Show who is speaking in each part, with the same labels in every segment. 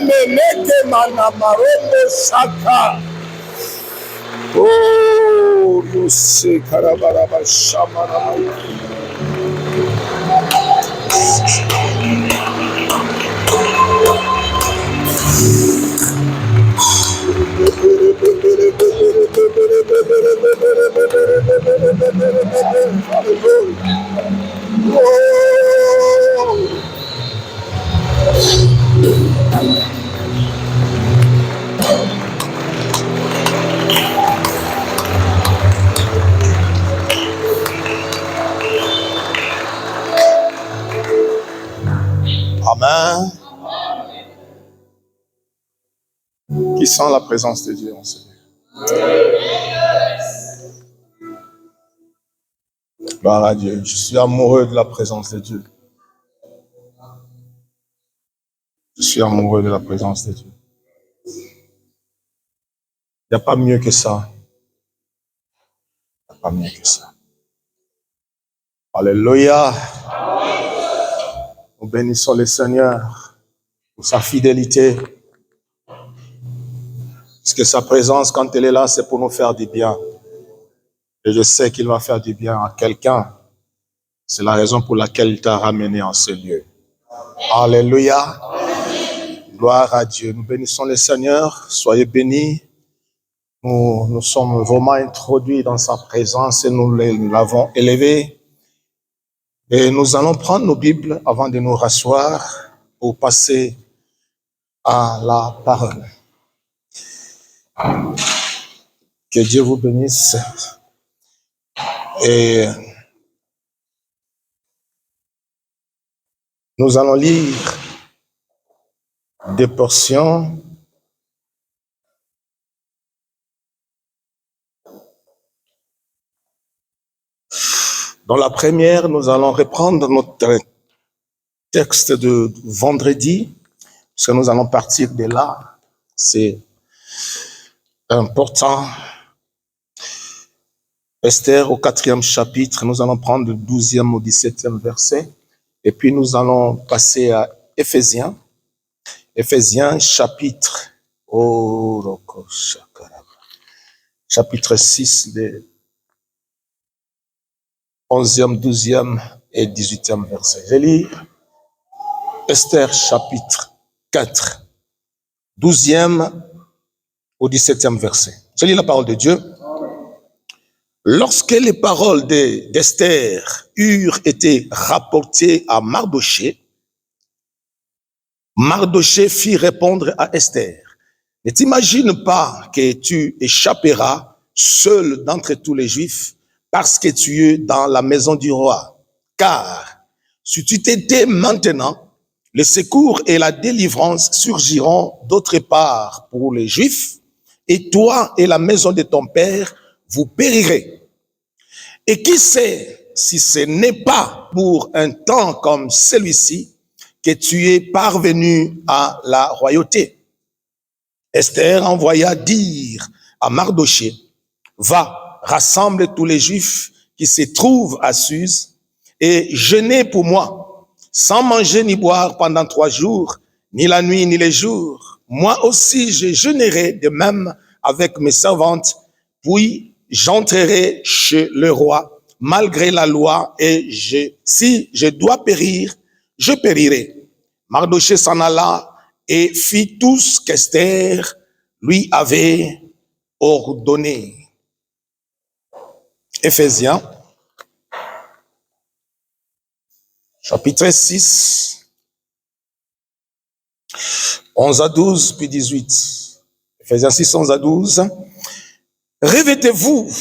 Speaker 1: Remeneke manamaromo shaka. Oh, Yose karabaraba shamaraba. Amen. Qui sent la présence de Dieu en ce lieu? Gloire à Dieu. Je suis amoureux de la présence de Dieu. Je suis amoureux de la présence de Dieu. Il n'y a pas mieux que ça. Il n'y a pas mieux que ça. Alléluia. Nous bénissons le Seigneur pour sa fidélité. Parce que sa présence, quand elle est là, c'est pour nous faire du bien. Et je sais qu'il va faire du bien à quelqu'un. C'est la raison pour laquelle il t'a ramené en ce lieu. Alléluia. Gloire à Dieu. Nous bénissons le Seigneur. Soyez bénis. Nous sommes vraiment introduits dans sa présence et nous l'avons élevé. Et nous allons prendre nos Bibles avant de nous rasseoir pour passer à la parole. Que Dieu vous bénisse. Et nous allons lire des portions dans la première. Nous allons reprendre notre texte de vendredi, parce que nous allons partir de là. C'est important. Esther au 4e chapitre, nous allons prendre le 12e au 17e verset, et puis nous allons passer à Éphésiens. Éphésiens chapitre chapitre 6, les 11e, 12e et 18e verset. Je lis Esther chapitre 4, 12e au 17e verset. Je lis la parole de Dieu. Lorsque les paroles d'Esther eurent été rapportées à Mardoché, Mardoché fit répondre à Esther: ne t'imagine pas que tu échapperas seul d'entre tous les Juifs parce que tu es dans la maison du roi. Car si tu t'étais maintenant, le secours et la délivrance surgiront d'autre part pour les Juifs, et toi et la maison de ton père, vous périrez. Et qui sait si ce n'est pas pour un temps comme celui-ci que tu es parvenu à la royauté. Esther envoya dire à Mardoché: va, rassemble tous les Juifs qui se trouvent à Suse et jeûnez pour moi, sans manger ni boire pendant 3 jours, ni la nuit ni les jours. Moi aussi je jeûnerai de même avec mes servantes, puis j'entrerai chez le roi malgré la loi, et si je dois périr, je périrai. Mardoché s'en alla et fit tout ce qu'Esther lui avait ordonné. Éphésiens, chapitre 6, 11 à 12, puis 18. Éphésiens 6, 11 à 12. Revêtez-vous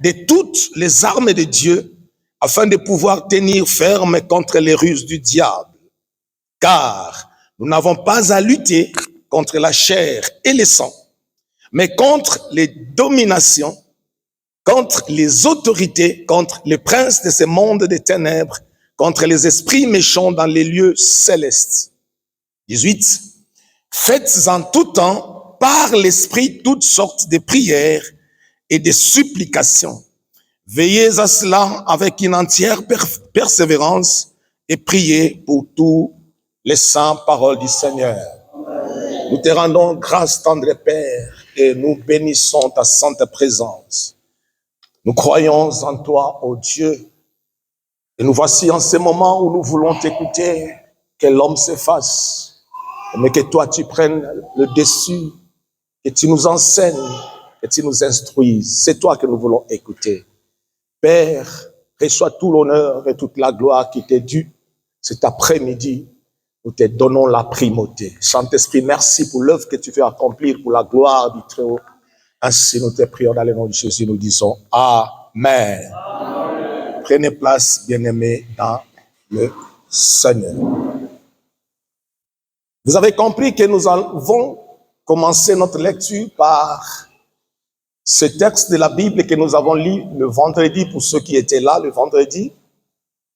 Speaker 1: de toutes les armes de Dieu, afin de pouvoir tenir ferme contre les ruses du diable. Car nous n'avons pas à lutter contre la chair et le sang, mais contre les dominations, contre les autorités, contre les princes de ce monde des ténèbres, contre les esprits méchants dans les lieux célestes. 18. Faites en tout temps par l'esprit toutes sortes de prières et de supplications. Veillez à cela avec une entière persévérance et priez pour tous les saints. Parole du Seigneur. Nous te rendons grâce, tendre Père, et nous bénissons ta sainte présence. Nous croyons en toi, ô Dieu, et nous voici en ce moment où nous voulons t'écouter, que l'homme s'efface, mais que toi tu prennes le dessus, que tu nous enseignes, que tu nous instruises. C'est toi que nous voulons écouter. Père, reçois tout l'honneur et toute la gloire qui t'est due cet après-midi. Nous te donnons la primauté. Saint-Esprit, merci pour l'œuvre que tu veux accomplir pour la gloire du Très-Haut. Ainsi nous te prions dans le nom de Jésus. Nous disons Amen. Amen. Prenez place, bien-aimés, dans le Seigneur. Vous avez compris que nous avons commencé notre lecture par ce texte de la Bible que nous avons lu le vendredi, pour ceux qui étaient là le vendredi.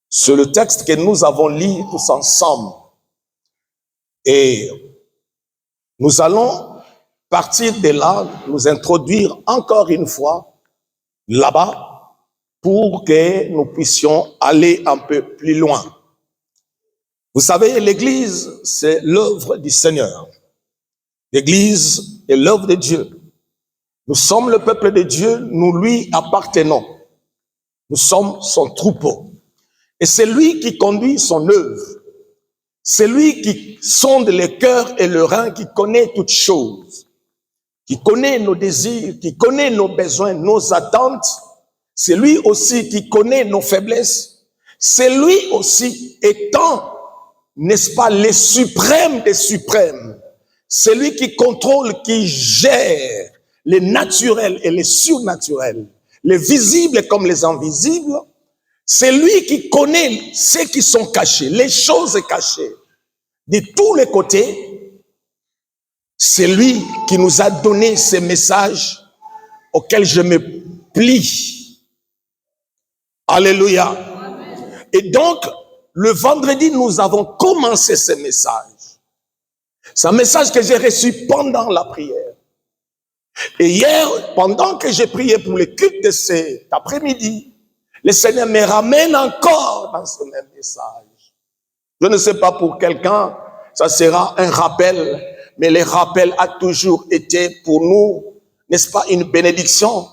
Speaker 1: C'est le texte que nous avons lu tous ensemble. Et nous allons partir de là, nous introduire encore une fois là-bas pour que nous puissions aller un peu plus loin. Vous savez, l'Église, c'est l'œuvre du Seigneur. L'Église est l'œuvre de Dieu. Nous sommes le peuple de Dieu, nous lui appartenons. Nous sommes son troupeau. Et c'est lui qui conduit son œuvre. C'est lui qui sonde le cœur et le rein, qui connaît toutes choses, qui connaît nos désirs, qui connaît nos besoins, nos attentes. C'est lui aussi qui connaît nos faiblesses. C'est lui aussi étant, n'est-ce pas, le suprême des suprêmes. C'est lui qui contrôle, qui gère les naturels et les surnaturels, les visibles comme les invisibles. C'est lui qui connaît ceux qui sont cachés, les choses cachées. De tous les côtés, c'est lui qui nous a donné ces messages auxquels je me plie. Alléluia. Et donc, le vendredi, nous avons commencé ce message. C'est un message que j'ai reçu pendant la prière. Et hier, pendant que j'ai prié pour le culte de cet après-midi, le Seigneur me ramène encore dans ce même message. Je ne sais pas pour quelqu'un, ça sera un rappel, mais le rappel a toujours été pour nous, n'est-ce pas, une bénédiction?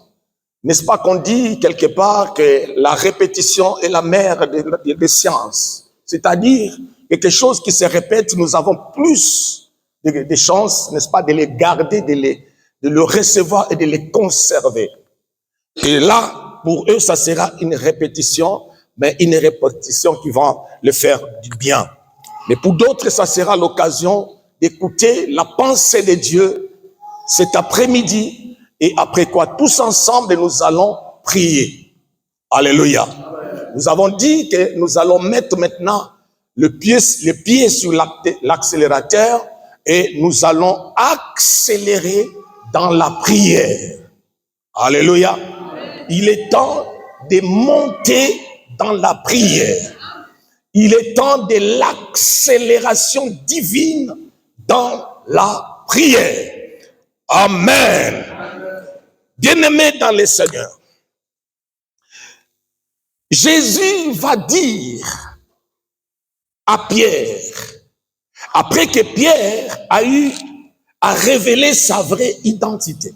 Speaker 1: N'est-ce pas qu'on dit quelque part que la répétition est la mère des sciences? C'est-à-dire, quelque chose qui se répète, nous avons plus de chances, n'est-ce pas, de les garder, de le recevoir et de les conserver. Et là, pour eux, ça sera une répétition, mais une répétition qui va le faire du bien. Mais pour d'autres, ça sera l'occasion d'écouter la pensée de Dieu cet après-midi. Et après quoi, tous ensemble, nous allons prier. Alléluia. Nous avons dit que nous allons mettre maintenant le pied sur l'accélérateur et nous allons accélérer dans la prière. Alléluia. Il est temps de monter dans la prière. Il est temps de l'accélération divine dans la prière. Amen. Bien-aimés dans le Seigneur, Jésus va dire à Pierre, après que Pierre a eu à révéler sa vraie identité,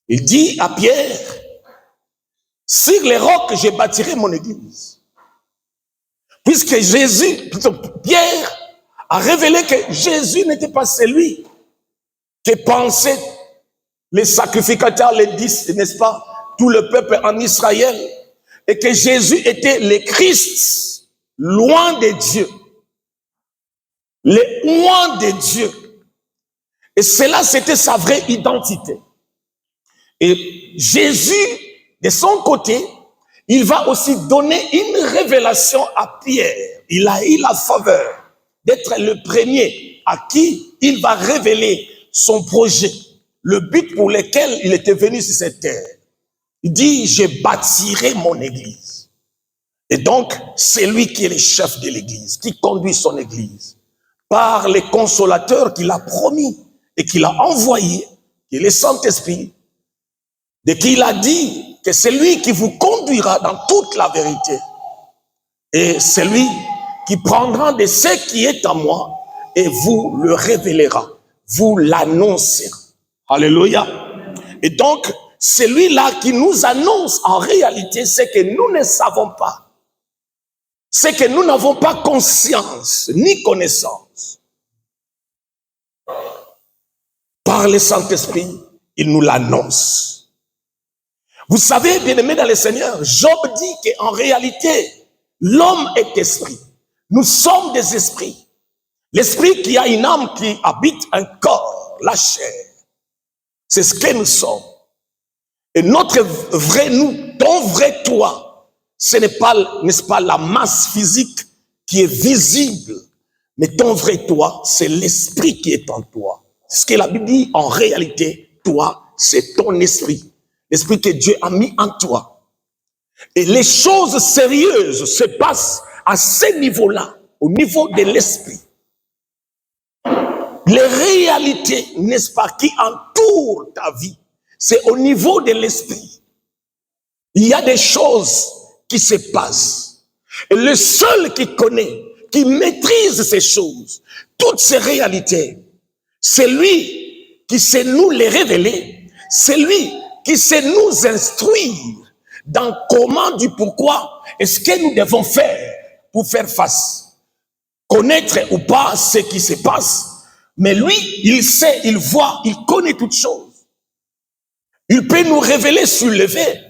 Speaker 1: il dit à Pierre, sur les rocs, je bâtirai mon église. Puisque Pierre a révélé que Jésus n'était pas celui que pensaient les sacrificateurs, les 10, n'est-ce pas, tout le peuple en Israël, et que Jésus était le Christ, loin de Dieu, le loin de Dieu. Et cela, c'était sa vraie identité. Et Jésus, de son côté, il va aussi donner une révélation à Pierre. Il a eu la faveur d'être le premier à qui il va révéler son projet, le but pour lequel il était venu sur cette terre. Il dit, je bâtirai mon église. Et donc, c'est lui qui est le chef de l'église, qui conduit son église, par les consolateurs qu'il a promis et qu'il a envoyé, qui est le Saint-Esprit, de qui il a dit que c'est lui qui vous conduira dans toute la vérité. Et c'est lui qui prendra de ce qui est à moi et vous le révélera. vous l'annoncez. Alléluia. Et donc, celui-là qui nous annonce en réalité ce que nous ne savons pas, ce que nous n'avons pas conscience ni connaissance. Par le Saint-Esprit, il nous l'annonce. Vous savez, bien-aimés dans le Seigneur, Job dit qu'en réalité, l'homme est esprit. Nous sommes des esprits. L'esprit qui a une âme qui habite un corps, la chair. C'est ce que nous sommes. Et notre vrai nous, ton vrai toi, ce n'est pas, n'est-ce pas, la masse physique qui est visible, mais ton vrai toi, c'est l'esprit qui est en toi. Ce que la Bible dit, en réalité, toi, c'est ton esprit. L'esprit que Dieu a mis en toi. Et les choses sérieuses se passent à ce niveau-là, au niveau de l'esprit. Les réalités, n'est-ce pas, qui entourent ta vie, c'est au niveau de l'esprit. Il y a des choses qui se passent. Et le seul qui connaît, qui maîtrise ces choses, toutes ces réalités, c'est lui qui sait nous les révéler. C'est lui qui sait nous instruire dans comment, du pourquoi, et ce que nous devons faire pour faire face. Connaître ou pas ce qui se passe, mais lui, il sait, il voit, il connaît toutes choses. Il peut nous révéler sur le lever.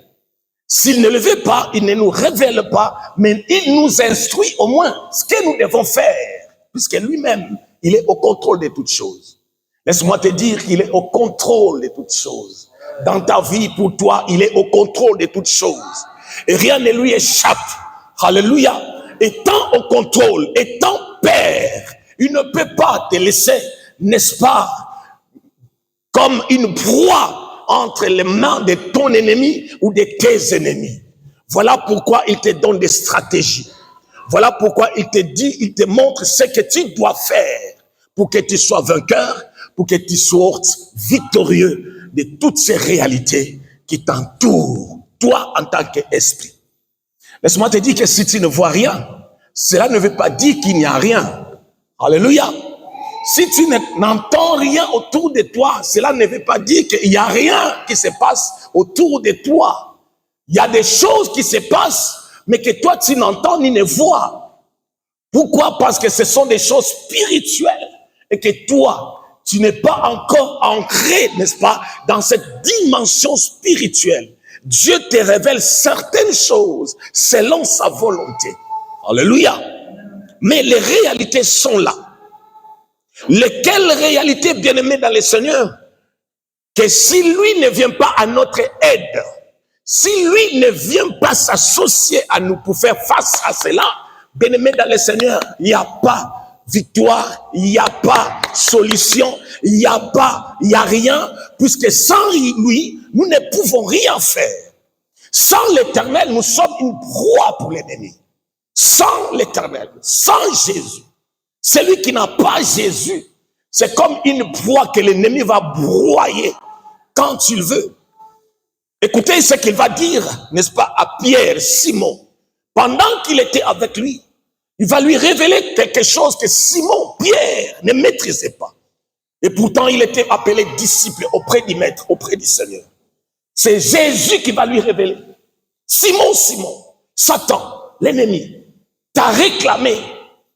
Speaker 1: S'il ne le veut pas, il ne nous révèle pas, mais il nous instruit au moins ce que nous devons faire, puisque lui-même, il est au contrôle de toutes choses. Laisse-moi te dire qu'il est au contrôle de toutes choses. Dans ta vie, pour toi, il est au contrôle de toutes choses. Et rien ne lui échappe. Alléluia. Étant au contrôle, étant Père, il ne peut pas te laisser, n'est-ce pas, comme une proie entre les mains de ton ennemi ou de tes ennemis. Voilà pourquoi il te donne des stratégies. Voilà pourquoi il te dit, il te montre ce que tu dois faire pour que tu sois vainqueur, pour que tu sois victorieux de toutes ces réalités qui t'entourent, toi en tant qu'esprit. Laisse-moi te dire que si tu ne vois rien, cela ne veut pas dire qu'il n'y a rien. Alléluia. Si tu n'entends rien autour de toi, cela ne veut pas dire qu'il n'y a rien qui se passe autour de toi. Il y a des choses qui se passent, mais que toi tu n'entends ni ne vois. Pourquoi? Parce que ce sont des choses spirituelles et que toi, tu n'es pas encore ancré, n'est-ce pas, dans cette dimension spirituelle. Dieu te révèle certaines choses selon sa volonté. Alléluia. Mais les réalités sont là. Lesquelles réalités, bien-aimées dans le Seigneur? Que si lui ne vient pas à notre aide, si lui ne vient pas s'associer à nous pour faire face à cela, bien-aimés dans le Seigneur, il n'y a pas victoire, il n'y a pas solution, il n'y a rien, puisque sans lui, nous ne pouvons rien faire. Sans l'Éternel, nous sommes une proie pour l'ennemi. Sans l'Éternel, sans Jésus, celui qui n'a pas Jésus, c'est comme une proie que l'ennemi va broyer quand il veut. Écoutez ce qu'il va dire, n'est-ce pas, à Pierre, Simon. Pendant qu'il était avec lui, il va lui révéler quelque chose que Simon, Pierre, ne maîtrisait pas. Et pourtant, il était appelé disciple auprès du Maître, auprès du Seigneur. C'est Jésus qui va lui révéler. Simon, Simon, Satan, l'ennemi, t'a réclamé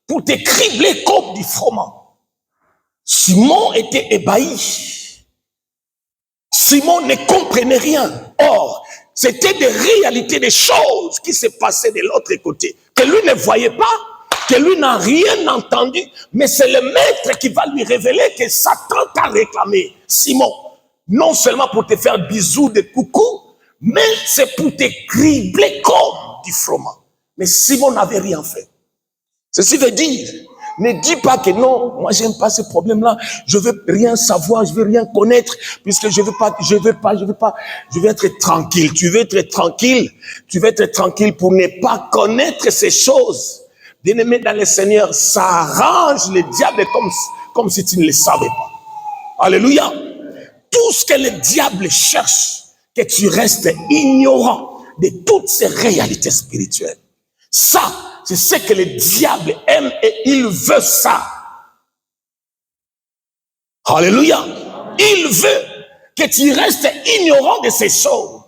Speaker 1: pour te cribler comme du froment. Simon était ébahi. Simon ne comprenait rien. Or, c'était des réalités, des choses qui se passaient de l'autre côté, que lui ne voyait pas, que lui n'a rien entendu, mais c'est le Maître qui va lui révéler que Satan t'a réclamé. Simon, non seulement pour te faire bisous de coucou, mais c'est pour te cribler comme du froment. Mais Simon n'avait rien fait. Ceci veut dire, ne dis pas que non, moi j'aime pas ce problème-là, je veux rien savoir, je veux rien connaître, puisque je veux être tranquille. Tu veux être tranquille pour ne pas connaître ces choses. Bien-aimé dans le Seigneur, ça arrange le diable comme si tu ne le savais pas. Alléluia. Tout ce que le diable cherche, que tu restes ignorant de toutes ces réalités spirituelles. Ça, c'est ce que le diable aime et il veut ça. Alléluia. Il veut que tu restes ignorant de ces choses.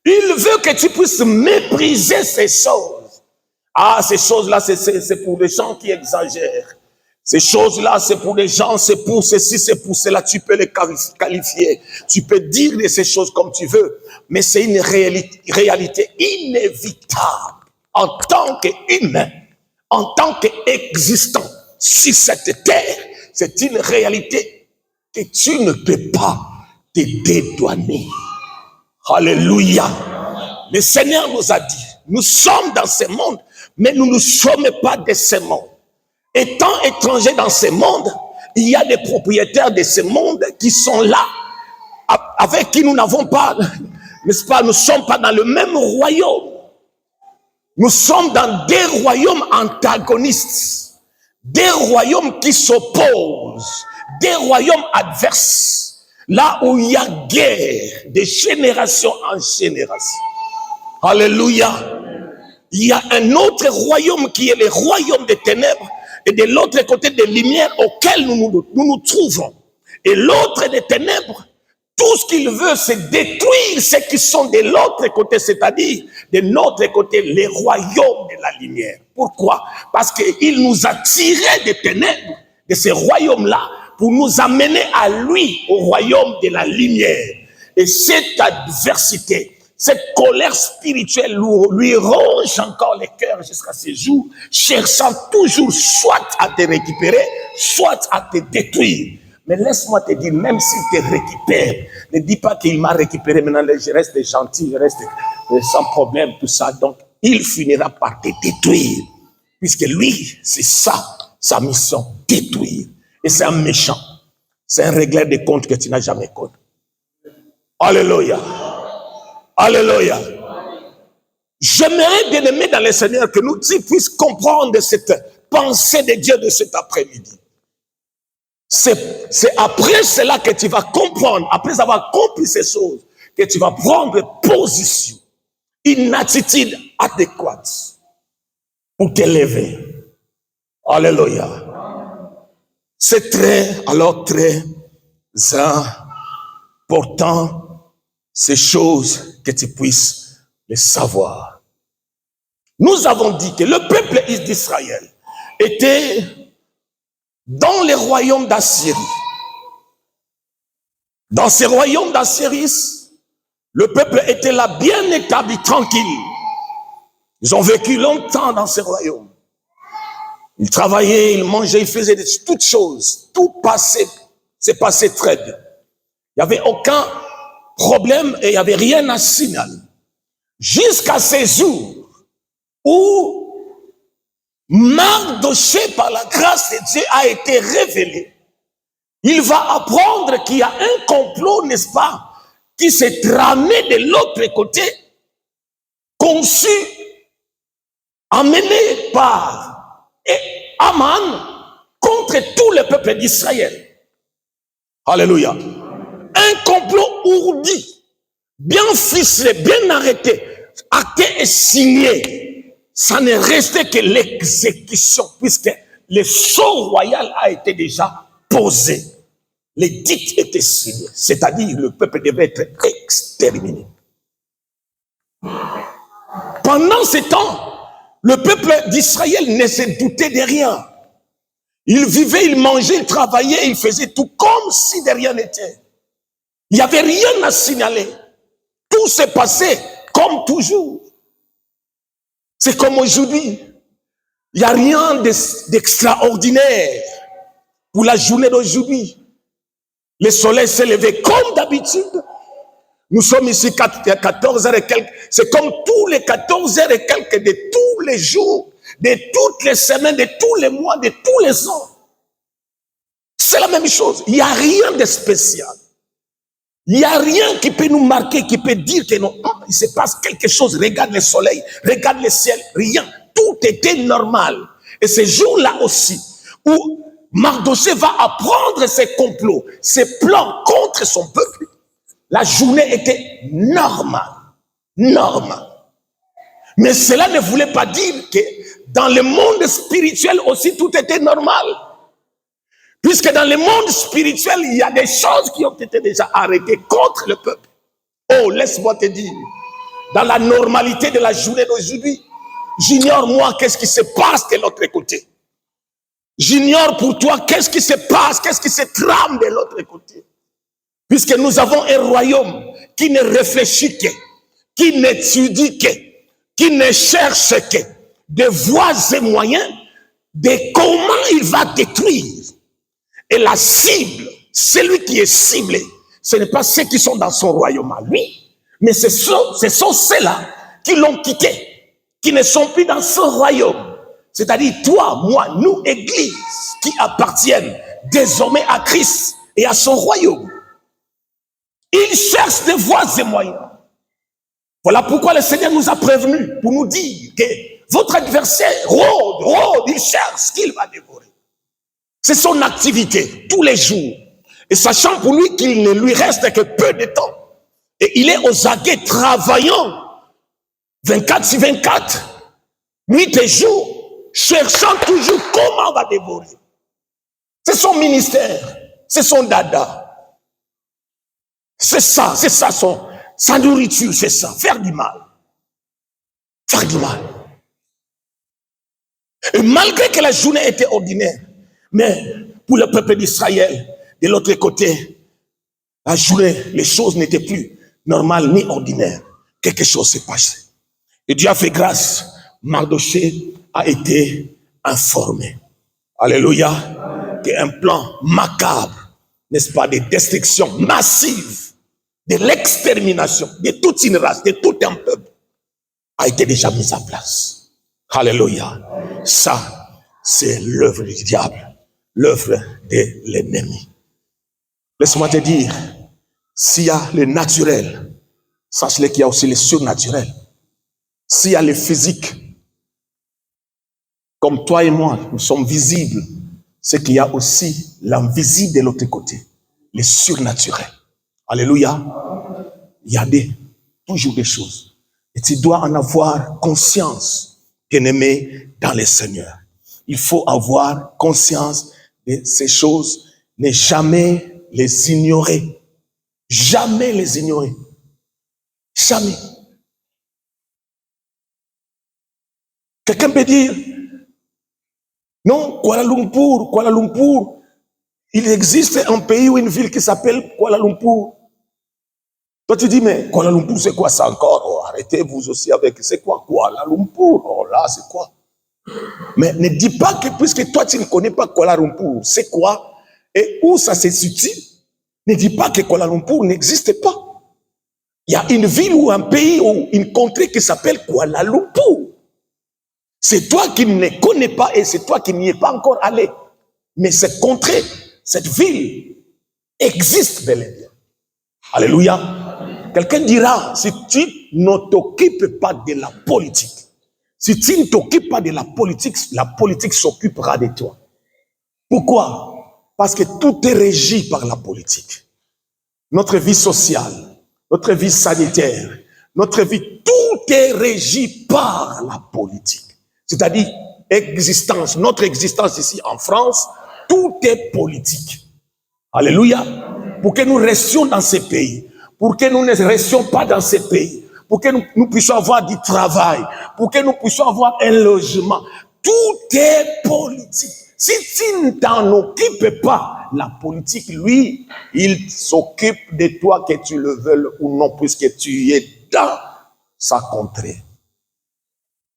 Speaker 1: Il veut que tu puisses mépriser ces choses. Ah, ces choses-là, c'est pour les gens qui exagèrent. Ces choses-là, c'est pour les gens, c'est pour ceci, c'est pour cela. Tu peux les qualifier. Tu peux dire de ces choses comme tu veux. Mais c'est une réalité inévitable. En tant qu'humain, en tant qu'existant sur cette terre, c'est une réalité que tu ne peux pas te dédouaner. Alléluia. Le Seigneur nous a dit, nous sommes dans ce monde, mais nous ne sommes pas de ce monde. Étant étrangers dans ce monde, il y a des propriétaires de ce monde qui sont là, avec qui nous n'avons pas, n'est-ce pas, nous ne sommes pas dans le même royaume. Nous sommes dans des royaumes antagonistes, des royaumes qui s'opposent, des royaumes adverses, là où il y a guerre de génération en génération. Alléluia. Il y a un autre royaume qui est le royaume des ténèbres et de l'autre côté des lumières auquel nous nous trouvons. Et l'autre des ténèbres, tout ce qu'il veut, c'est détruire ceux qui sont de l'autre côté, c'est-à-dire de notre côté, les royaumes de la lumière. Pourquoi? Parce qu'il nous a tirés des ténèbres, de ces royaumes-là, pour nous amener à lui, au royaume de la lumière. Et cette adversité, cette colère spirituelle lui ronge encore les cœurs jusqu'à ce jour, cherchant toujours soit à te récupérer, soit à te détruire. Mais laisse-moi te dire, même s'il te récupère, ne dis pas qu'il m'a récupéré, maintenant je reste gentil, je reste sans problème, tout ça. Donc, il finira par te détruire. Puisque lui, c'est ça, sa mission, détruire. Et c'est un méchant. C'est un régleur de comptes que tu n'as jamais connu. Alléluia. Alléluia. J'aimerais bien aimer dans le Seigneur que nous puissions comprendre cette pensée de Dieu de cet après-midi. C'est après cela que tu vas comprendre, après avoir compris ces choses, que tu vas prendre position, une attitude adéquate pour t'élever. Alléluia. C'est très important, ces choses, que tu puisses les savoir. Nous avons dit que le peuple d'Israël était dans les royaumes d'Assyrie. Dans ces royaumes d'Assyrie, le peuple était là bien établi, tranquille. Ils ont vécu longtemps dans ces royaumes. Ils travaillaient, ils mangeaient, ils faisaient toutes choses. Tout s'est passé très bien. Il n'y avait aucun problème et il n'y avait rien à signaler. Jusqu'à ces jours où Mardoché, par la grâce de Dieu, a été révélé. Il va apprendre qu'il y a un complot, n'est-ce pas, qui s'est tramé de l'autre côté, conçu, amené par Aman contre tout le peuple d'Israël. Alléluia. Un complot ourdi, bien ficelé, bien arrêté, acté et signé. Ça n'est resté que l'exécution, puisque le sceau royal a été déjà posé. L'édit était signé, c'est-à-dire le peuple devait être exterminé. Pendant ce temps, le peuple d'Israël ne se doutait de rien. Il vivait, il mangeait, il travaillait, il faisait tout comme si de rien n'était. Il n'y avait rien à signaler. Tout s'est passé comme toujours. C'est comme aujourd'hui. Il n'y a rien d'extraordinaire pour la journée d'aujourd'hui. Le soleil s'est levé comme d'habitude. Nous sommes ici à 14h et quelques. C'est comme tous les 14h et quelques de tous les jours, de toutes les semaines, de tous les mois, de tous les ans. C'est la même chose. Il n'y a rien de spécial. Il n'y a rien qui peut nous marquer, qui peut dire que non, il se passe quelque chose. Regarde le soleil, regarde le ciel, rien. Tout était normal. Et ce jour-là aussi, où Mardoché va apprendre ses complots, ses plans contre son peuple, la journée était normale. Normale. Mais cela ne voulait pas dire que dans le monde spirituel aussi, tout était normal. Puisque dans le monde spirituel, il y a des choses qui ont été déjà arrêtées contre le peuple. Oh, laisse-moi te dire, dans la normalité de la journée d'aujourd'hui, j'ignore moi qu'est-ce qui se passe de l'autre côté. J'ignore pour toi qu'est-ce qui se passe, qu'est-ce qui se trame de l'autre côté. Puisque nous avons un royaume qui ne réfléchit que, qui n'étudie que, qui ne cherche que de voies et moyens de comment il va détruire. Et la cible, celui qui est ciblé, ce n'est pas ceux qui sont dans son royaume à lui, mais ce sont ceux-là qui l'ont quitté, qui ne sont plus dans son royaume. C'est-à-dire toi, moi, nous, églises, qui appartiennent désormais à Christ et à son royaume. Il cherche des voies et moyens. Voilà pourquoi le Seigneur nous a prévenus pour nous dire que votre adversaire rôde, il cherche ce qu'il va dévorer. C'est son activité tous les jours. Et sachant pour lui qu'il ne lui reste que peu de temps. Et il est aux aguets travaillant 24 sur 24, nuit et jour, cherchant toujours comment on va dévorer. C'est son ministère, c'est son dada. C'est ça sa nourriture, c'est ça, faire du mal. Faire du mal. Et malgré que la journée était ordinaire, mais pour le peuple d'Israël, de l'autre côté, la journée, les choses n'étaient plus normales ni ordinaires. Quelque chose s'est passé. Et Dieu a fait grâce. Mardoché a été informé. Alléluia. Qu'un plan macabre, n'est-ce pas, de destruction massive, de l'extermination de toute une race, de tout un peuple, a été déjà mis en place. Alléluia. Ça, c'est l'œuvre du diable, l'œuvre de l'ennemi. Laisse-moi te dire, s'il y a le naturel, sache-le qu'il y a aussi le surnaturel. S'il y a le physique, comme toi et moi, nous sommes visibles, c'est qu'il y a aussi l'invisible de l'autre côté, le surnaturel. Alléluia. Il y a toujours des choses. Et tu dois en avoir conscience, bien-aimé, dans le Seigneur. Il faut avoir conscience de ces choses, ne jamais les ignorer. Jamais les ignorer. Jamais. Quelqu'un peut dire, non, Kuala Lumpur, il existe un pays ou une ville qui s'appelle Kuala Lumpur. Toi tu dis, mais Kuala Lumpur c'est quoi ça encore? Oh, arrêtez vous aussi avec, c'est quoi Kuala Lumpur? Oh là, c'est quoi? Mais ne dis pas que puisque toi tu ne connais pas Kuala Lumpur, c'est quoi? Et où ça se situe? Ne dis pas que Kuala Lumpur n'existe pas. Il y a une ville ou un pays ou une contrée qui s'appelle Kuala Lumpur. C'est toi qui ne connais pas et c'est toi qui n'y es pas encore allé. Mais cette contrée, cette ville existe bel et bien. Alléluia. Quelqu'un dira, si tu ne t'occupes pas de la politique, si tu ne t'occupes pas de la politique s'occupera de toi. Pourquoi? Parce que tout est régi par la politique. Notre vie sociale, notre vie sanitaire, notre vie, tout est régi par la politique. C'est-à-dire, notre existence ici en France, tout est politique. Alléluia. Pour que nous restions dans ces pays, pour que nous ne restions pas dans ces pays, pour que nous puissions avoir du travail, pour que nous puissions avoir un logement, tout est politique. Si tu ne t'en occupes pas, la politique, lui, il s'occupe de toi, que tu le veuilles ou non, puisque tu es dans sa contrée.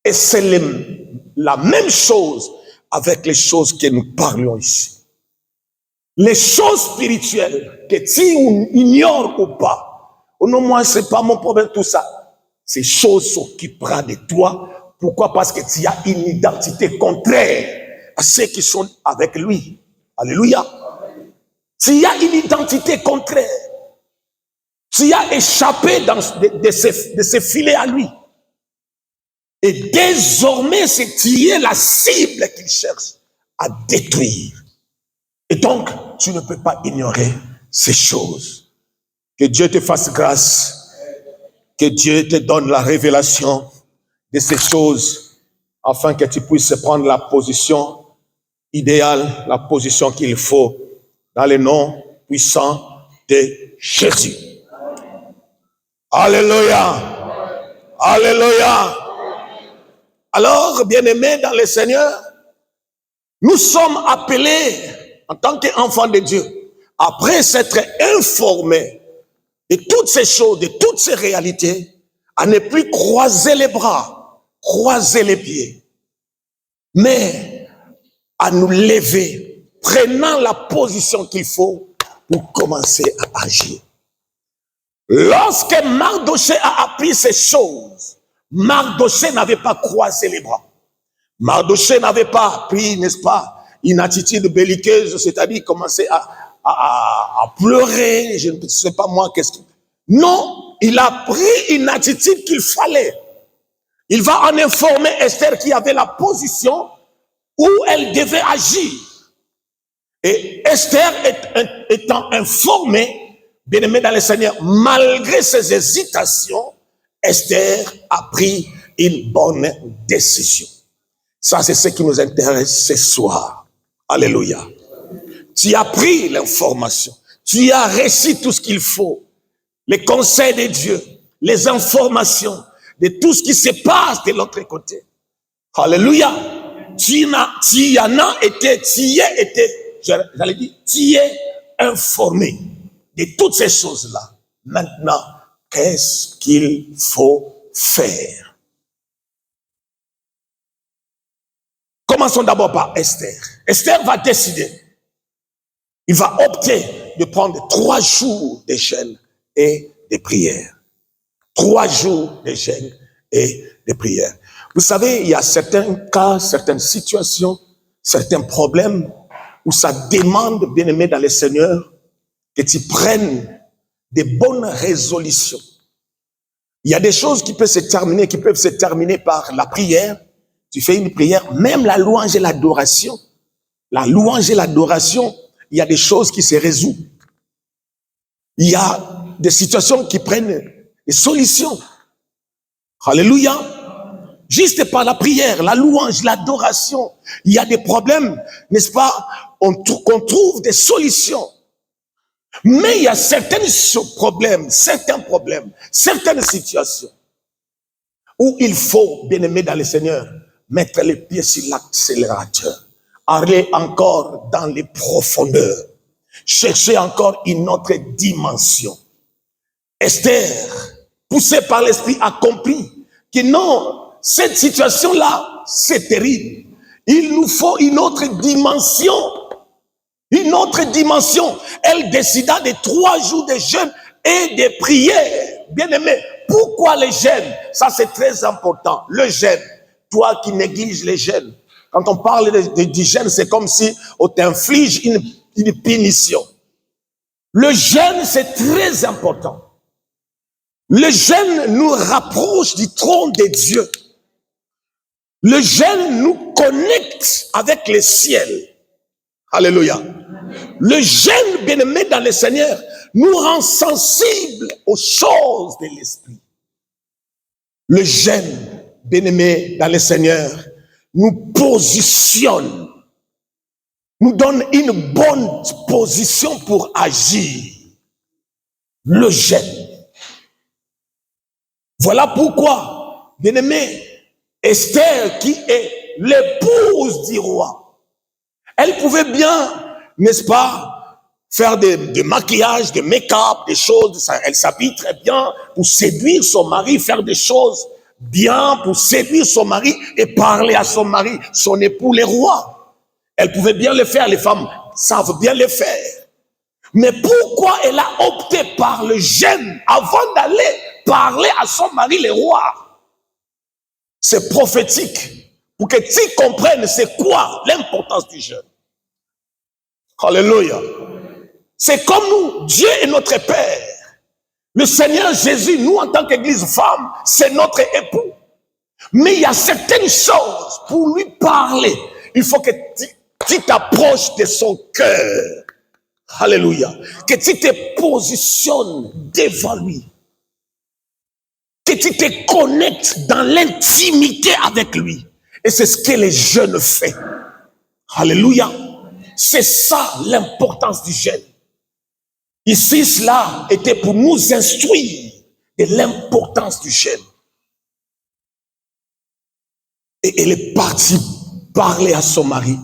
Speaker 1: Et c'est la même chose avec les choses que nous parlons ici. Les choses spirituelles que tu ignores ou pas, oh non, moi, c'est pas mon problème, tout ça. Ces choses s'occuperont de toi. Pourquoi? Parce que tu as une identité contraire à ceux qui sont avec lui. Alléluia. Tu as une identité contraire. Tu as échappé de ces filets à lui. Et désormais, c'est tu es la cible qu'il cherche à détruire. Et donc, tu ne peux pas ignorer ces choses. Que Dieu te fasse grâce. Que Dieu te donne la révélation de ces choses afin que tu puisses prendre la position idéal, la position qu'il faut dans le nom puissant de Jésus. Alléluia. Alléluia. Alors, bien-aimés dans le Seigneur, nous sommes appelés en tant qu'enfants de Dieu, après s'être informés de toutes ces choses, de toutes ces réalités, à ne plus croiser les bras, croiser les pieds, mais à nous lever, prenant la position qu'il faut pour commencer à agir. Lorsque Mardochée a appris ces choses, Mardochée n'avait pas croisé les bras. Mardochée n'avait pas pris, n'est-ce pas, une attitude belliqueuse, c'est-à-dire commencer à pleurer, je ne sais pas moi qu'est-ce que... Non, il a pris une attitude qu'il fallait. Il va en informer Esther qui avait la position où elle devait agir. Et Esther étant informée, bien-aimée dans le Seigneur, malgré ses hésitations, Esther a pris une bonne décision. Ça, c'est ce qui nous intéresse ce soir. Alléluia. Tu as pris l'information. Tu as reçu tout ce qu'il faut. Les conseils de Dieu, les informations de tout ce qui se passe de l'autre côté. Alléluia. Tu y es été, j'allais dire, tu y es informé de toutes ces choses-là. Maintenant, qu'est-ce qu'il faut faire? Commençons d'abord par Esther. Esther va décider. Il va opter de prendre 3 jours de jeûne et de prière. 3 jours de jeûne et de prière. Vous savez, il y a certains cas, certaines situations, certains problèmes où ça demande, bien-aimé dans le Seigneur, que tu prennes des bonnes résolutions. Il y a des choses qui peuvent se terminer par la prière. Tu fais une prière, même la louange et l'adoration. La louange et l'adoration, il y a des choses qui se résolvent. Il y a des situations qui prennent des solutions. Alléluia. Juste par la prière, la louange, l'adoration, il y a des problèmes, n'est-ce pas, qu'on trouve des solutions. Mais il y a certains problèmes, certaines situations où il faut, bien-aimé dans le Seigneur, mettre les pieds sur l'accélérateur, aller encore dans les profondeurs, chercher encore une autre dimension. Esther, poussée par l'Esprit, a compris que non, cette situation-là, c'est terrible. Il nous faut une autre dimension. Une autre dimension. Elle décida de 3 jours de jeûne et de prière. Bien-aimé, pourquoi le jeûne? Ça, c'est très important. Le jeûne. Toi qui négliges les jeûnes. Quand on parle du jeûne, c'est comme si on t'inflige une punition. Le jeûne, c'est très important. Le jeûne nous rapproche du trône de Dieu. Le jeûne nous connecte avec le ciel. Alléluia. Le jeûne, bien-aimé dans le Seigneur, nous rend sensibles aux choses de l'esprit. Le jeûne, bien-aimé dans le Seigneur, nous positionne, nous donne une bonne position pour agir. Le jeûne. Voilà pourquoi, bien-aimé, Esther, qui est l'épouse du roi, elle pouvait bien, n'est-ce pas, faire des maquillages, des make-up, des choses. Elle s'habille très bien pour séduire son mari, faire des choses bien pour séduire son mari et parler à son mari, son époux, le roi. Elle pouvait bien le faire, les femmes savent bien le faire. Mais pourquoi elle a opté par le jeûne avant d'aller parler à son mari, le roi? C'est prophétique pour que tu comprennes c'est quoi l'importance du jeûne. Alléluia. C'est comme nous, Dieu est notre Père. Le Seigneur Jésus, nous en tant qu'Église femme, c'est notre époux. Mais il y a certaines choses pour lui parler. Il faut que tu t'approches de son cœur. Alléluia. Que tu te positionnes devant lui. Que tu te connectes dans l'intimité avec lui. Et c'est ce que les jeunes font. Alléluia. C'est ça l'importance du jeûne. Ici, cela était pour nous instruire de l'importance du jeûne. Et elle est partie parler à son mari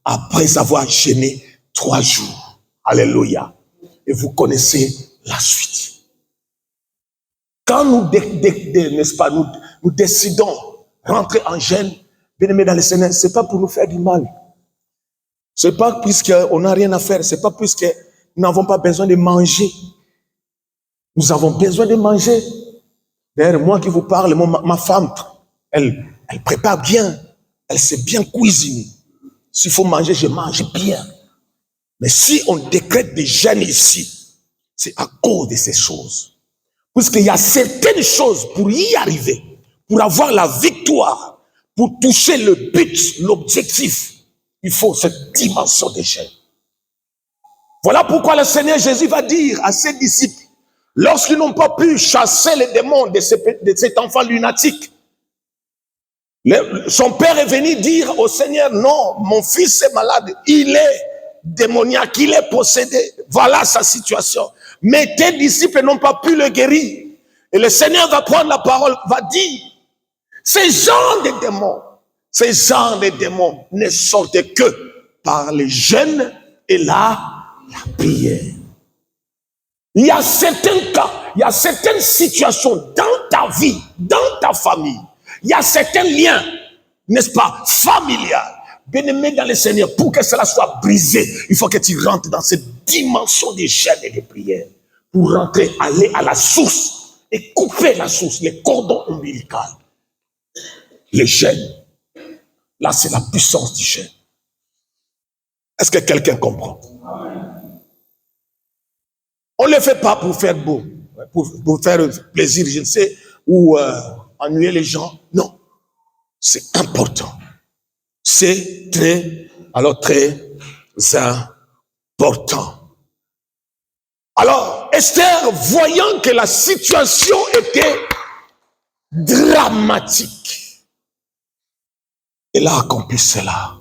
Speaker 1: après avoir jeûné 3 jours. Alléluia. Et vous connaissez la suite. Quand nous, n'est-ce pas, nous décidons de rentrer en jeûne, bien-aimés dans le Seigneur, ce n'est pas pour nous faire du mal. Ce n'est pas puisqu'on n'a rien à faire, ce n'est pas puisque nous n'avons pas besoin de manger. Nous avons besoin de manger. D'ailleurs, moi qui vous parle, ma femme, elle prépare bien. Elle sait bien cuisiner. S'il faut manger, je mange bien. Mais si on décrète des jeûnes ici, c'est à cause de ces choses. Puisqu'il y a certaines choses pour y arriver, pour avoir la victoire, pour toucher le but, l'objectif, il faut cette dimension de jeûne. Voilà pourquoi le Seigneur Jésus va dire à ses disciples, lorsqu'ils n'ont pas pu chasser les démons de cet enfant lunatique, son père est venu dire au Seigneur, non, mon fils est malade, il est démoniaque, il est possédé, voilà sa situation. Mais tes disciples n'ont pas pu le guérir. Et le Seigneur va prendre la parole, va dire, ces genres de démons ne sortent que par les jeûnes et la prière. Il y a certains cas, il y a certaines situations dans ta vie, dans ta famille, il y a certains liens, n'est-ce pas, familiaux. Bien-aimé dans le Seigneur, pour que cela soit brisé, il faut que tu rentres dans cette dimension de jeûne et de prière. Pour rentrer, aller à la source et couper la source, les cordons ombilicaux. Le jeûne. Là, c'est la puissance du jeûne. Est-ce que quelqu'un comprend? On ne le fait pas pour faire beau, pour faire plaisir, je ne sais, ou ennuyer les gens. Non. C'est important. C'est très important. Alors, Esther, voyant que la situation était dramatique, elle a accompli cela.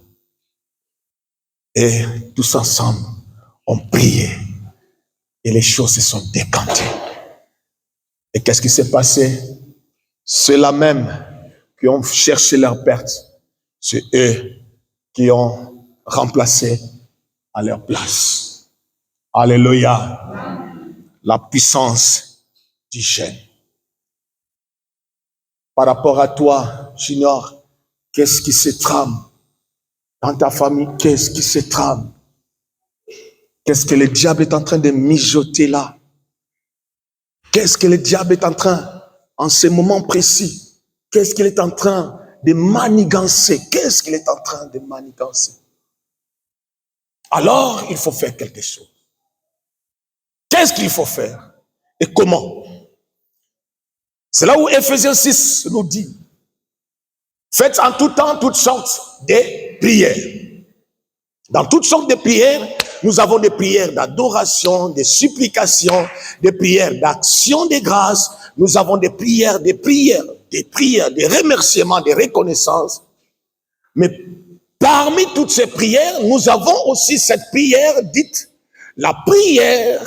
Speaker 1: Et tous ensemble, on priait. Et les choses se sont décantées. Et qu'est-ce qui s'est passé? Ceux-là même qui ont cherché leur perte, c'est eux qui ont remplacé à leur place. Alléluia. La puissance du jeûne. Par rapport à toi, Junior, qu'est-ce qui se trame? Dans ta famille, qu'est-ce qui se trame? Qu'est-ce que le diable est en train de mijoter là? Qu'est-ce que le diable est en train, en ce moment précis, qu'est-ce qu'il est en train de manigancer? Qu'est-ce qu'il est en train de manigancer? Alors, il faut faire quelque chose. Qu'est-ce qu'il faut faire? Et comment? C'est là où Ephésiens 6 nous dit, faites en tout temps toutes sortes de prières. Dans toutes sortes de prières, nous avons des prières d'adoration, des supplications, des prières d'action de grâce. Nous avons des prières, des remerciements, des reconnaissances. Mais parmi toutes ces prières, nous avons aussi cette prière dite la prière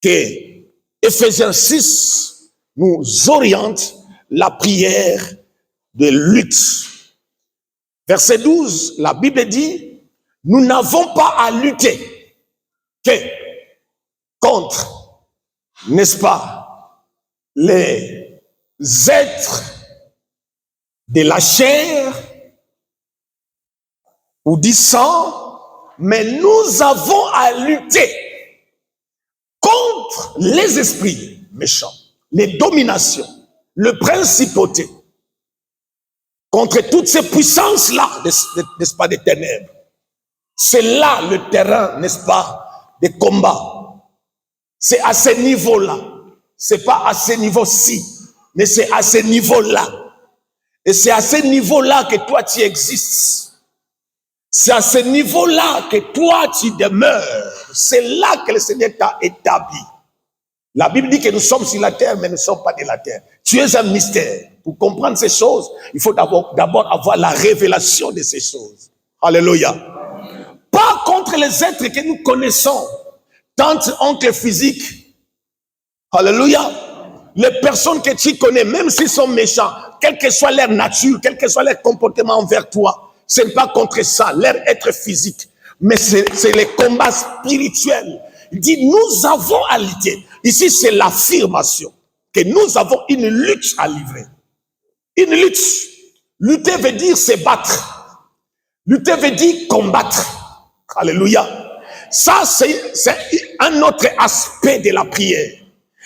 Speaker 1: que Ephésiens 6 nous oriente, la prière de lutte. Verset 12, la Bible dit, nous n'avons pas à lutter que contre, n'est-ce pas, les êtres de la chair ou du sang, mais nous avons à lutter contre les esprits méchants, les dominations, le principauté, contre toutes ces puissances-là, n'est-ce pas, des ténèbres. C'est là le terrain, n'est-ce pas, des combats. C'est à ce niveau-là. C'est pas à ce niveau-ci, mais c'est à ce niveau-là. Et c'est à ce niveau-là que toi tu existes. C'est à ce niveau-là que toi tu demeures. C'est là que le Seigneur t'a établi. La Bible dit que nous sommes sur la terre, mais nous ne sommes pas de la terre. Tu es un mystère. Pour comprendre ces choses, il faut d'abord avoir la révélation de ces choses. Alléluia. Pas contre les êtres que nous connaissons, tante, oncle physique. Alléluia. Les personnes que tu connais, même s'ils sont méchants, quelle que soit leur nature, quel que soit leur comportement envers toi, ce n'est pas contre ça, leur être physique, mais c'est les combats spirituels. Il dit, nous avons à lutter. Ici, c'est l'affirmation que nous avons une lutte à livrer. Une lutte. Lutter veut dire se battre. Lutter veut dire combattre. Alléluia. Ça, c'est un autre aspect de la prière.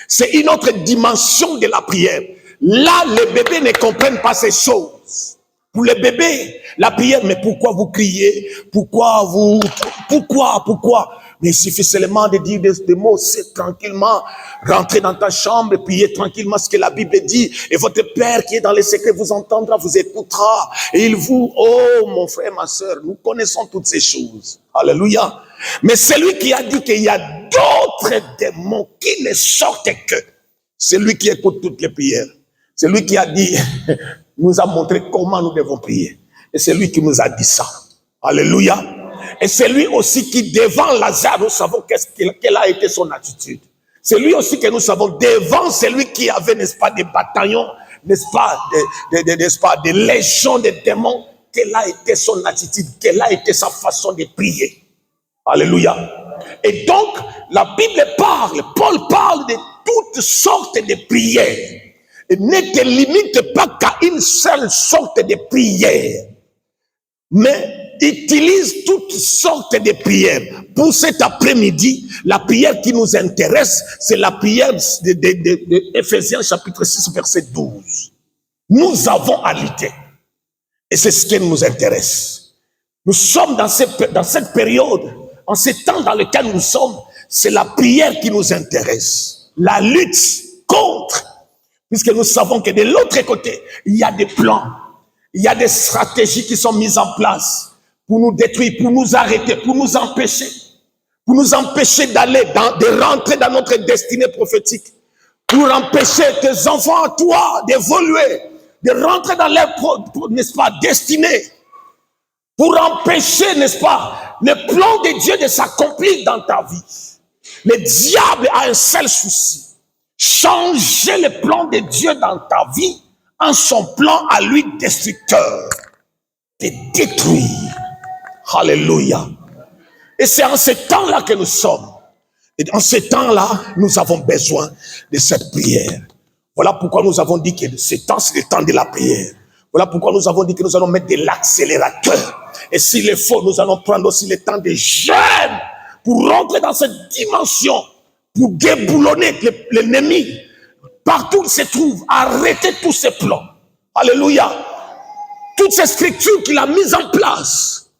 Speaker 1: C'est une autre dimension de la prière. Là, les bébés ne comprennent pas ces choses. Pour les bébés, la prière, mais pourquoi vous criez? Pourquoi? Mais il suffit seulement de dire des mots, c'est tranquillement, rentrer dans ta chambre et prier tranquillement ce que la Bible dit. Et votre Père qui est dans les secrets vous entendra, vous écoutera. Et il vous, oh mon frère, ma soeur, nous connaissons toutes ces choses. Alléluia. Mais celui qui a dit qu'il y a d'autres démons qui ne sortent que, c'est lui qui écoute toutes les prières. C'est lui qui a dit, nous a montré comment nous devons prier. Et c'est lui qui nous a dit ça. Alléluia. Et c'est lui aussi qui, devant Lazare, nous savons quelle a été son attitude. C'est lui aussi que nous savons, devant celui qui avait, n'est-ce pas, des bataillons, n'est-ce pas, des légions de démons, quelle a été son attitude, quelle a été sa façon de prier. Alléluia. Et donc, la Bible parle, Paul parle de toutes sortes de prières. Et ne te limite pas qu'à une seule sorte de prière, mais utilise toutes sortes de prières. Pour cet après-midi, la prière qui nous intéresse, c'est la prière de Éphésiens chapitre 6, verset 12. Nous avons à lutter. Et c'est ce qui nous intéresse. Nous sommes dans cette période, en ces temps dans lesquels nous sommes, c'est la prière qui nous intéresse. La lutte contre. Puisque nous savons que de l'autre côté, il y a des plans, il y a des stratégies qui sont mises en place pour nous détruire, pour nous arrêter, pour nous empêcher d'aller, de rentrer dans notre destinée prophétique, pour empêcher tes enfants à toi d'évoluer, de rentrer dans leur, n'est-ce pas, destinée, pour empêcher, n'est-ce pas, le plan de Dieu de s'accomplir dans ta vie. Le diable a un seul souci. Changer le plan de Dieu dans ta vie en son plan à lui destructeur. Te détruire. Alléluia. Et c'est en ce temps-là que nous sommes. Et en ce temps-là, nous avons besoin de cette prière. Voilà pourquoi nous avons dit que ce temps, c'est le temps de la prière. Voilà pourquoi nous avons dit que nous allons mettre de l'accélérateur. Et s'il est faux, nous allons prendre aussi le temps de jeûne pour rentrer dans cette dimension, pour déboulonner l'ennemi. Partout où il se trouve, arrêter tous ses plans. Alléluia. Toutes ces structures qu'il a mises en place,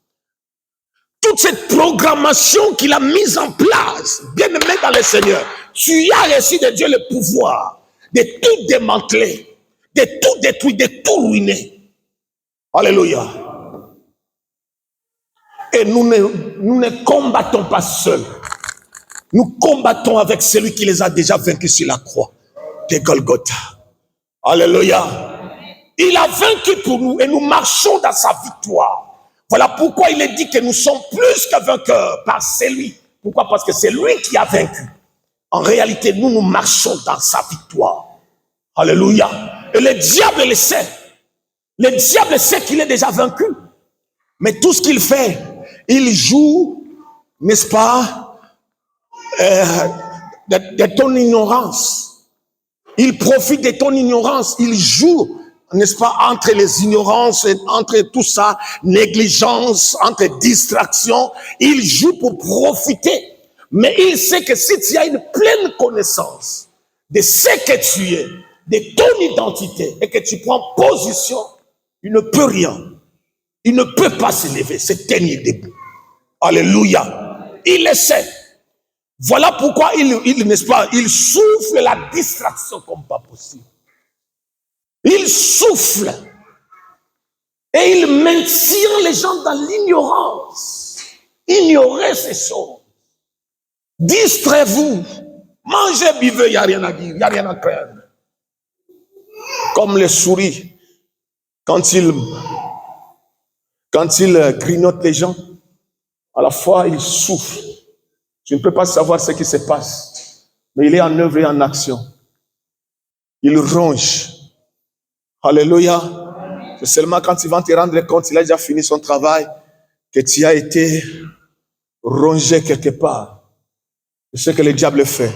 Speaker 1: toute cette programmation qu'il a mise en place, bien aimé dans le Seigneur, tu as reçu de Dieu le pouvoir de tout démanteler, de tout détruire, de tout ruiner. Alléluia. Et nous ne combattons pas seuls. Nous combattons avec celui qui les a déjà vaincus sur la croix de Golgotha. Alléluia. Il a vaincu pour nous et nous marchons dans sa victoire. Voilà pourquoi il est dit que nous sommes plus que vainqueurs par celui. Pourquoi? Parce que c'est lui qui a vaincu. En réalité, nous marchons dans sa victoire. Alléluia. Et le diable le sait. Le diable sait qu'il est déjà vaincu. Mais tout ce qu'il fait, il joue, n'est-ce pas, de ton ignorance. Il profite de ton ignorance. Il joue, n'est-ce pas, entre les ignorances, entre tout ça, négligence, entre distraction. Il joue pour profiter. Mais il sait que si tu as une pleine connaissance de ce que tu es, de ton identité, et que tu prends position, il ne peut rien. Il ne peut pas se lever, se tenir debout. Alléluia. Il le sait. Voilà pourquoi n'est-ce pas, il souffle la distraction comme pas possible. Il souffle. Et il maintient les gens dans l'ignorance. Ignorez ces choses. Distraez-vous. Mangez, buvez, il n'y a rien à dire, il n'y a rien à craindre. Comme les souris, quand ils Quand il grignote les gens, à la fois il souffle. Tu ne peux pas savoir ce qui se passe, mais il est en œuvre et en action. Il ronge. Alléluia. C'est seulement quand tu vas te rendre compte, il a déjà fini son travail, que tu as été rongé quelque part. C'est ce que le diable fait.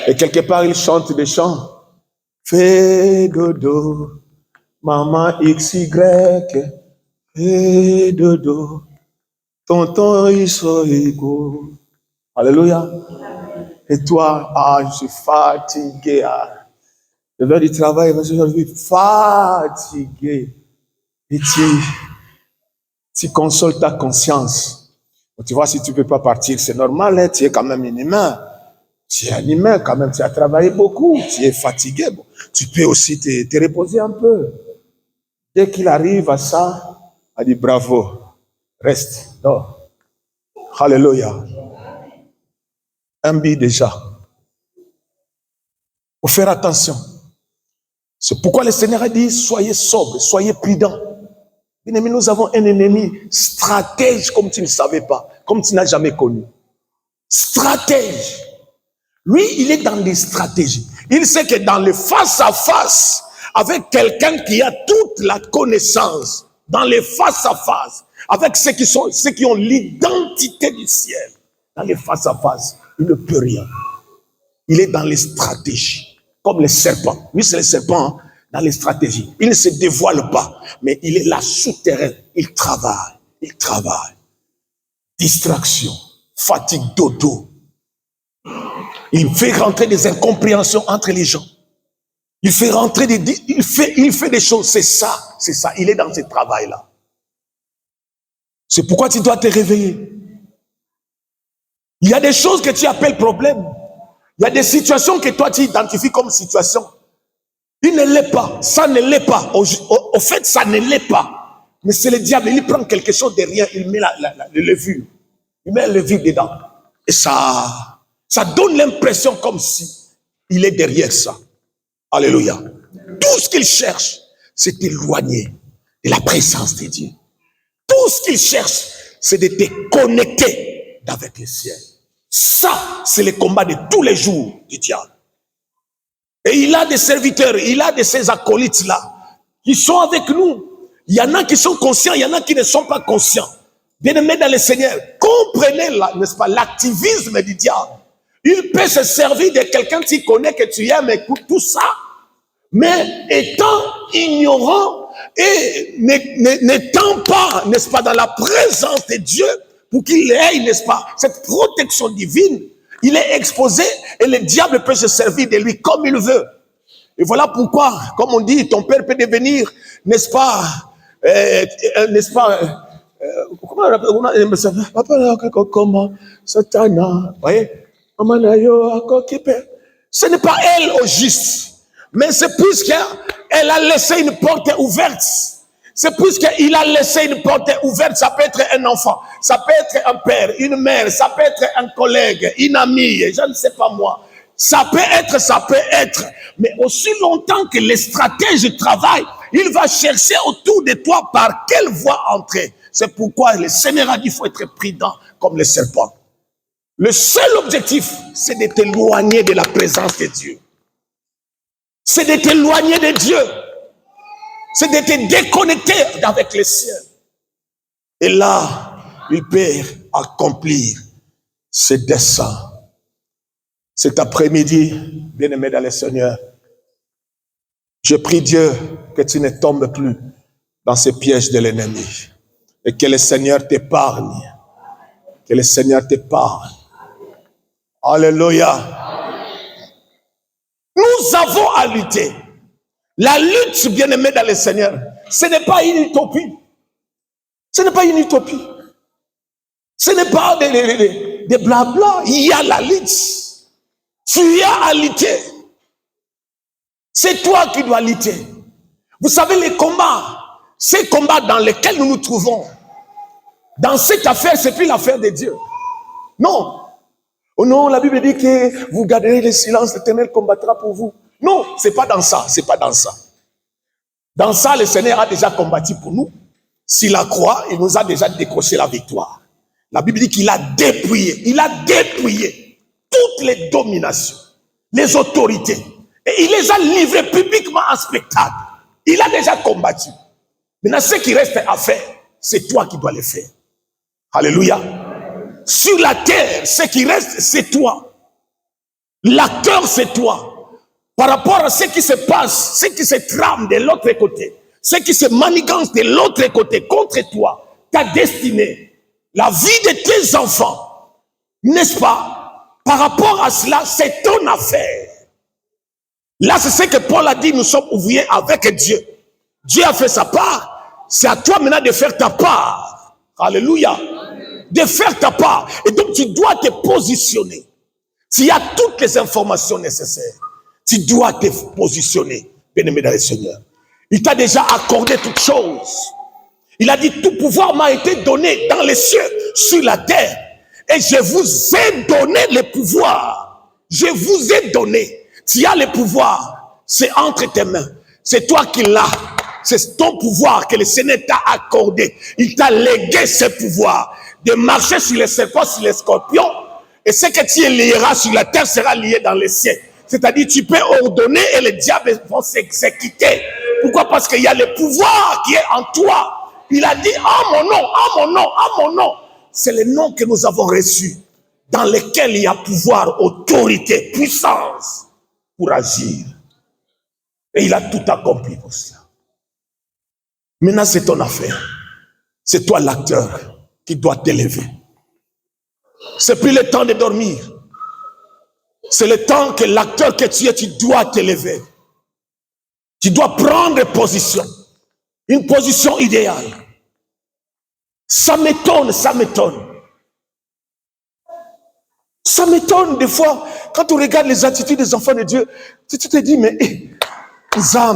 Speaker 1: Et quelque part, il chante des chants. Fais dodo, maman XY, fais dodo, tonton Isoïgo. Alléluia. Et toi, je suis fatigué. Je vais du travail, je suis fatigué. Et tu consoles ta conscience. Tu vois, si tu ne peux pas partir, c'est normal, hein, tu es quand même un humain. Tu es un humain quand même, tu as travaillé beaucoup, tu es fatigué. Bon, tu peux aussi te reposer un peu. Dès qu'il arrive à ça, il dit bravo, reste, dors. Alléluia. Un but déjà. Il faut faire attention. C'est pourquoi le Seigneur a dit, soyez sobres, soyez prudents. Bien aimé, nous avons un ennemi stratège comme tu ne savais pas, comme tu n'as jamais connu. Stratège. Lui, il est dans les stratégies. Il sait que dans le face-à-face, avec quelqu'un qui a toute la connaissance, dans les face-à-face, avec ceux qui ont l'identité du ciel, dans les face-à-face, il ne peut rien. Il est dans les stratégies, comme les serpents. Lui, c'est le serpent, hein, dans les stratégies. Il ne se dévoile pas, mais il est là souterrain. Il travaille. Distraction, fatigue, dodo. Il fait rentrer des incompréhensions entre les gens. Il fait rentrer il fait des choses. C'est ça. Il est dans ce travail-là. C'est pourquoi tu dois te réveiller. Il y a des choses que tu appelles problèmes. Il y a des situations que toi tu identifies comme situation. Il ne l'est pas. Ça ne l'est pas. Au fait, ça ne l'est pas. Mais c'est le diable. Il prend quelque chose de rien. Il met le levure. Il met le levure dedans. Et ça donne l'impression comme si il est derrière ça. Alléluia. Tout ce qu'il cherche, c'est d'éloigner de la présence de Dieu. Tout ce qu'il cherche, c'est de te connecter avec le ciel. Ça, c'est le combat de tous les jours du diable. Et il a des serviteurs, il a de ces acolytes-là qui sont avec nous. Il y en a qui sont conscients, il y en a qui ne sont pas conscients. Bien-aimés dans le Seigneur, comprenez, n'est-ce pas, l'activisme du diable. Il peut se servir de quelqu'un qui connaît que tu aimes, écoute tout ça, mais étant ignorant et n'étant pas, n'est-ce pas, dans la présence de Dieu, pour qu'il ait, n'est-ce pas, cette protection divine, il est exposé et le diable peut se servir de lui comme il veut. Et voilà pourquoi, comme on dit, ton père peut devenir, n'est-ce pas, comment, Satana, voyez, ce n'est pas elle au juste, mais c'est puisqu'elle a laissé une porte ouverte. C'est puisqu'il a laissé une porte ouverte. Ça peut être un enfant, ça peut être un père, une mère, ça peut être un collègue, une amie, je ne sais pas moi. Ça peut être. Mais aussi longtemps que les stratèges travaillent, il va chercher autour de toi par quelle voie entrer. C'est pourquoi le Seigneur a dit qu'il faut être prudent comme le serpent. Le seul objectif, c'est de t'éloigner de la présence de Dieu. C'est de t'éloigner de Dieu. C'est de te déconnecter avec le ciel. Et là, il peut accomplir ses desseins. Cet après-midi, bien-aimé dans le Seigneur, je prie Dieu que tu ne tombes plus dans ces pièges de l'ennemi. Et que le Seigneur t'épargne. Que le Seigneur t'épargne. Alléluia. Nous avons à lutter. La lutte, bien-aimé dans le Seigneur, ce n'est pas une utopie. Ce n'est pas une utopie. Ce n'est pas des blabla. Il y a la lutte. Tu as à lutter. C'est toi qui dois lutter. Vous savez, les combats, ces combats dans lesquels nous nous trouvons, dans cette affaire, c'est plus l'affaire de Dieu. Non. Oh non, la Bible dit que vous garderez le silence, l'Éternel combattra pour vous. Non, c'est pas dans ça, c'est pas dans ça. Dans ça, le Seigneur a déjà combattu pour nous. Sur la croix, il nous a déjà décroché la victoire. La Bible dit qu'il a dépouillé toutes les dominations, les autorités. Et il les a livrées publiquement en spectacle. Il a déjà combattu. Maintenant, ce qui reste à faire, c'est toi qui dois le faire. Alléluia. Sur la terre, ce qui reste, c'est toi. L'acteur, c'est toi. Par rapport à ce qui se passe, ce qui se trame de l'autre côté, ce qui se manigance de l'autre côté contre toi, ta destinée, la vie de tes enfants, n'est-ce pas? Par rapport à cela, c'est ton affaire. Là, c'est ce que Paul a dit, nous sommes ouvriers avec Dieu. Dieu a fait sa part. C'est à toi maintenant de faire ta part. Alléluia. De faire ta part. Et donc, tu dois te positionner. S'il y a toutes les informations nécessaires, tu dois te positionner, bien-aimé dans le Seigneur. Il t'a déjà accordé toutes choses. Il a dit, tout pouvoir m'a été donné dans les cieux, sur la terre. Et je vous ai donné le pouvoir. Je vous ai donné. Tu as le pouvoir. C'est entre tes mains. C'est toi qui l'as. C'est ton pouvoir que le Seigneur t'a accordé. Il t'a légué ce pouvoir de marcher sur les serpents, sur les scorpions. Et ce que tu lieras sur la terre sera lié dans les cieux. C'est-à-dire, tu peux ordonner et les diables vont s'exécuter. Pourquoi? Parce qu'il y a le pouvoir qui est en toi. Il a dit, en mon nom, en mon nom, en mon nom. C'est le nom que nous avons reçu, dans lequel il y a pouvoir, autorité, puissance pour agir. Et il a tout accompli pour cela. Maintenant, c'est ton affaire. C'est toi l'acteur qui doit t'élever. C'est plus le temps de dormir. C'est le temps que l'acteur que tu es, tu dois t'élever. Tu dois prendre position. Une position idéale. Ça m'étonne, ça m'étonne. Ça m'étonne des fois, quand on regarde les attitudes des enfants de Dieu, tu te dis, mais ça,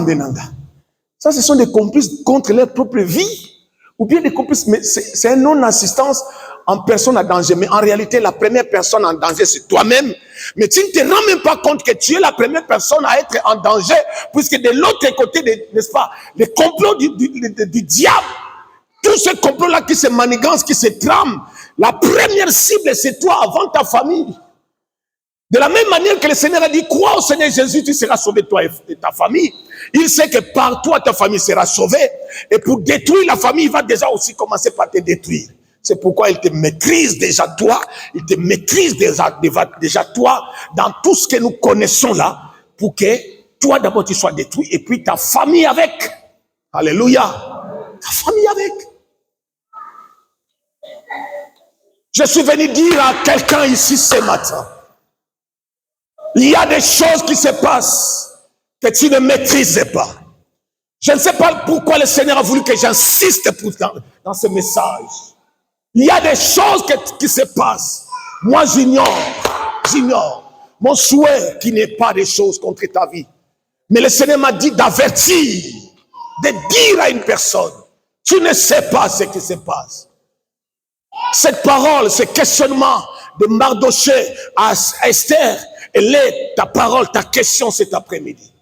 Speaker 1: ce sont des complices contre leur propre vie, ou bien des complices, mais c'est une non-assistance en personne en danger. Mais en réalité, la première personne en danger, c'est toi-même. Mais tu ne te rends même pas compte que tu es la première personne à être en danger, puisque de l'autre côté, n'est-ce pas, les complots du diable, tout ce complot-là qui se manigance, qui se trame, la première cible, c'est toi avant ta famille. De la même manière que le Seigneur a dit, crois au Seigneur Jésus, tu seras sauvé, toi et ta famille. Il sait que par toi, ta famille sera sauvée. Et pour détruire la famille, il va déjà aussi commencer par te détruire. C'est pourquoi il te maîtrise déjà toi. Il te maîtrise déjà toi dans tout ce que nous connaissons là. Pour que toi d'abord tu sois détruit et puis ta famille avec. Alléluia. Ta famille avec. Je suis venu dire à quelqu'un ici ce matin. Il y a des choses qui se passent que tu ne maîtrises pas. Je ne sais pas pourquoi le Seigneur a voulu que j'insiste dans ce message. Il y a des choses qui se passent. Moi, j'ignore. Mon souhait qu'il n'y ait pas de choses contre ta vie. Mais le Seigneur m'a dit d'avertir, de dire à une personne, tu ne sais pas ce qui se passe. Cette parole, ce questionnement de Mardoché à Esther, elle est ta parole, ta question cet après-midi.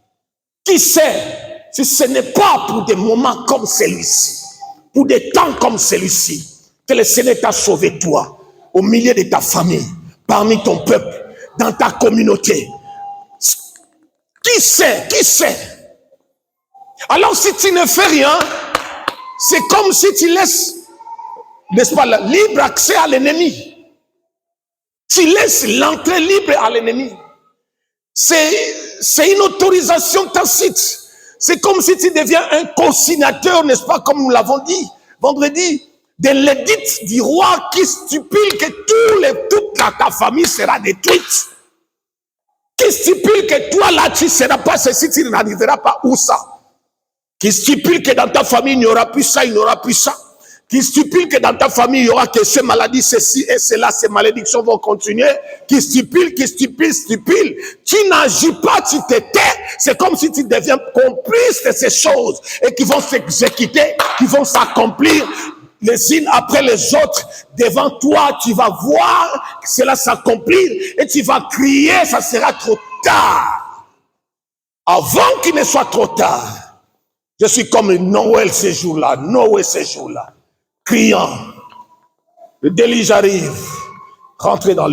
Speaker 1: Qui sait si ce n'est pas pour des moments comme celui-ci, pour des temps comme celui-ci, que le Seigneur t'a sauvé toi, au milieu de ta famille, parmi ton peuple, dans ta communauté. Qui sait? Qui sait? Alors si tu ne fais rien, c'est comme si tu laisses, n'est-ce pas, le libre accès à l'ennemi. Tu laisses l'entrée libre à l'ennemi. C'est une autorisation tacite. C'est comme si tu deviens un consignateur, n'est-ce pas, comme nous l'avons dit vendredi, de l'édit du roi qui stipule que toute ta famille sera détruite. Qui stipule que toi là tu ne seras pas ceci, tu n'arriveras pas où ça. Qui stipule que dans ta famille il n'y aura plus ça, il n'y aura plus ça. Qui stipule que dans ta famille, il y aura que ces maladies, ceci et cela, ces malédictions vont continuer. Qui stipule. Tu n'agis pas, tu te tais. C'est comme si tu deviens complice de ces choses et qui vont s'exécuter, qui vont s'accomplir les unes après les autres. Devant toi, tu vas voir cela s'accomplir et tu vas crier, ça sera trop tard. Avant qu'il ne soit trop tard, Je suis comme Noël ces jours-là, Noé ces jours-là, criant. Le déluge arrive. Rentrez dans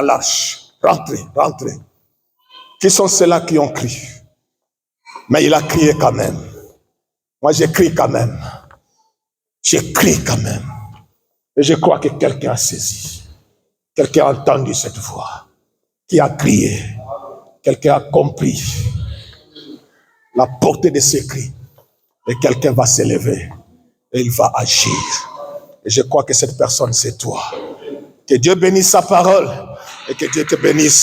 Speaker 1: l'arche. Rentrez. Qui sont ceux-là qui ont crié? Mais il a crié quand même. Moi, j'ai crié quand même. J'ai crié quand même. Et je crois que quelqu'un a saisi. Quelqu'un a entendu cette voix. Qui a crié. Quelqu'un a compris la portée de ces cris. Et quelqu'un va s'élever. Et il va agir. Et je crois que cette personne, c'est toi. Que Dieu bénisse sa parole. Et que Dieu te bénisse.